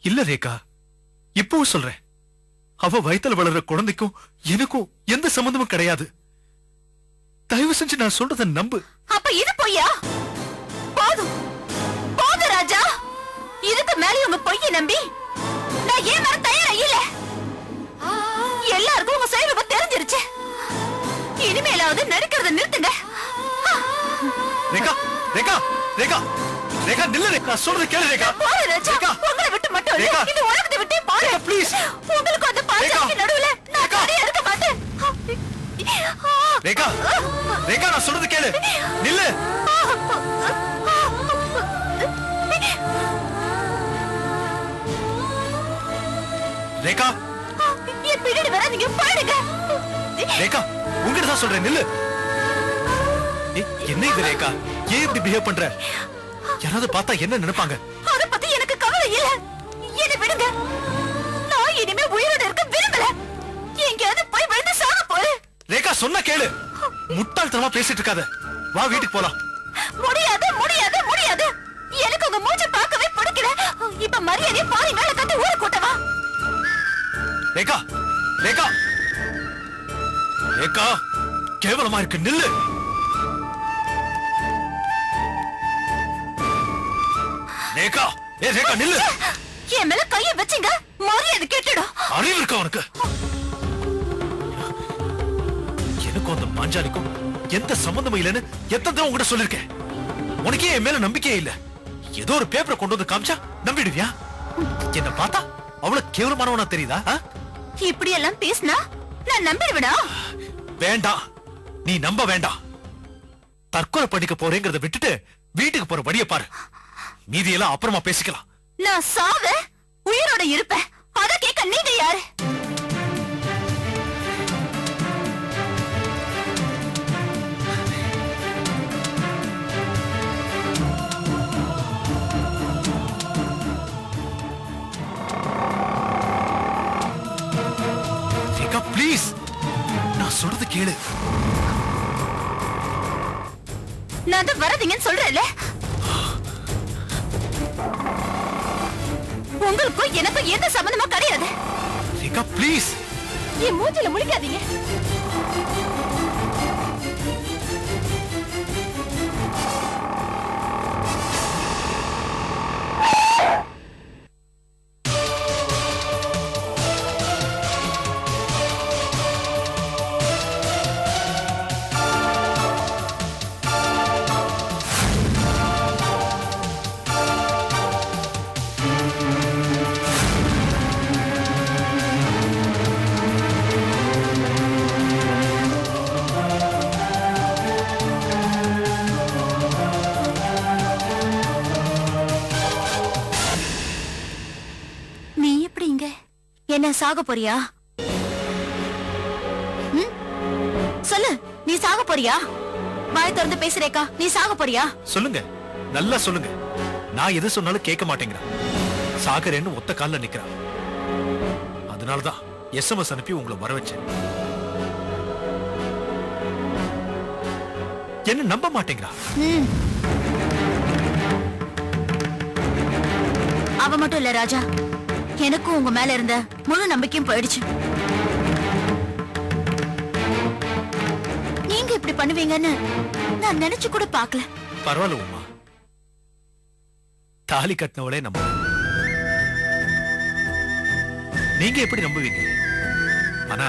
இல்ல ரேகா, இப்பவும் சொல்றேன், அவ வயித்துல வளர்ற குழந்தைக்கும் எனக்கும் எந்த சம்பந்தமும் கிடையாது. தயவு செஞ்சு நான் சொல்றத நம்பு. அப்ப இது பொய்யா? போதும் போதும் ராஜா, இதுக்கு மேல உங்க பொய்யை நம்பி நான் ஏன் வர தயாரா இல்ல. எல்லாருக்கும் உங்க சுயரூபம் தெரிஞ்சிருச்சு. இனிமேலாவது நடிக்கிறத நிறுத்துங்க. ரேகா ரேகா ரேகா ரேகா நில்லு ரேகா, சொல்றத கேளு ரேகா. போற ராஜா, உங்களை விட்டு மட்டும் இல்ல, இந்த உலகத்தை விட்டே போற. ப்ளீஸ், உங்களுக்கு அந்த பாஞ்சாலிக்கு நடுவுல நான் தனியா இருக்க மாட்டேன். ரேகா ரேகா, நான் சொல்றத கேளு, நில்லு. ரேகா, என் பின்னாடி வராதீங்க, பாருங்க. ரேகா, உங்ககிட்ட தான் சொல்றேன், நில்லு. என்ன இது ரேகா, ஏன் இப்படி பிஹேவ் பண்ற? யாராவது பார்த்தா என்ன நினைப்பாங்க? அத பத்தி எனக்கு கவலை இல்ல, என்னை விடுங்க. நான் இனிமே உயிரோட இருக்க விரும்பல. எங்கேயாவது போய் விழுந்து சாக போறேன். ரேகா, சொன்னா கேளு, முட்டாள்தனமா பேசிட்டு இருக்காத. வா, வீட்டுக்கு போலாம். முடியாது முடியாது முடியாது, எனக்கு உங்க மூஞ்ச பார்க்கவே பிடிக்கல. இப்ப மரியாதையை பாதி மேல கட்டி ஊரை கூட்டவா? ரேகா ரேகா ரேகா, கேவலமா இருக்கு, நில்லு. ரேகா, ஏ ரேகா, நில்லு. என் மேல கைய வச்சீங்க, மரியாதை கேட்டுடும். அறிவு இருக்கா உனக்கு? எனக்கும் அந்த பாஞ்சாலிக்கும் எந்த சம்பந்தமும் இல்லைன்னு எத்தனை தடவை உங்ககிட்ட சொல்லிருக்கேன். உனக்கே என் மேல நம்பிக்கையே இல்ல. ஏதோ ஒரு பேப்பரை கொண்டு வந்து காமிச்சா நம்பிடுவியா? என்ன பார்த்தா அவ்வளவு கேவலமானவனா தெரியுதா? இப்படி எல்லாம் பேசினா நான் நம்பிடுவேனா? வேண்டாம், நீ நம்ப வேண்டாம். தற்கொலை பண்ணிக்க போறேங்கிறத விட்டுட்டு வீட்டுக்கு போற வழியை பாரு. மீதியெல்லாம் அப்புறமா பேசிக்கலாம். நான் சாவ உயிரோட இருப்பேன், அத கேட்க நீங்க யாரு? ரேகா, ப்ளீஸ், நான் சொல்றது கேளு. நான் தான் வராதீங்கன்னு சொல்றேன்ல. உங்களுக்கும் எனக்கும் எந்த சம்பந்தமும் கிடையாது. ரேகா, ப்ளீஸ். என் மூஞ்சில முழிக்காதீங்க. என்ன சாக போறியா? சொல்லு, நீ சாக போறியா? வாய் திறந்து பேசுறேக்கா, நீ சாக போறியா? சொல்லுங்க, நல்லா சொல்லுங்க. நான் எது சொன்னாலும் கேட்க மாட்டேங்கிறான். சாகரேன்னு ஒத்த கால்ல நிக்கிறான். அதனாலதான் SMS அனுப்பி உங்களை வர வச்சேன். என்ன நம்ப மாட்டேங்கிறா. அவ மட்டும் இல்ல ராஜா, எனக்கும் உங்க மேல இருந்த முழு நம்பிக்கையும் போயிடுச்சு. நீங்க இப்படி பண்ணுவீங்கன்னு நான் நினைச்சு கூட பார்க்கல. பரவாயில்ல உமா, தாலி கட்டினவளே நம்ப. நீங்க எப்படி நம்புவீங்க? ஆனா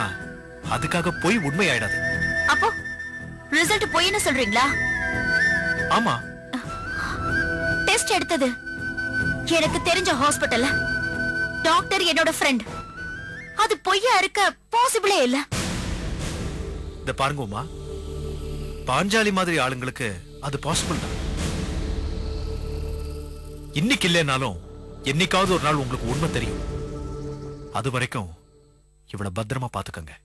அதுக்காக போய் உண்மை ஆயிடாது. அப்போ ரிசல்ட் பொய்ன்னு சொல்றீங்களா? ஆமா, டெஸ்ட் எடுத்தது எனக்கு தெரிஞ்ச ஹாஸ்பிடல்ல டாக்டர் என்னோட ஃப்ரெண்ட். அது பொய்யா இருக்க பாசிபிளே இல்ல. இத பாருங்க உமா, பாஞ்சாலி மாதிரி ஆளுங்களுக்கு அது பாசிபிள் தான். இன்னைக்கு இல்லைனாலும் என்னைக்காவது ஒரு நாள் உங்களுக்கு உண்மை தெரியும். அது வரைக்கும் இவளை பத்திரமா பாத்துக்கங்க.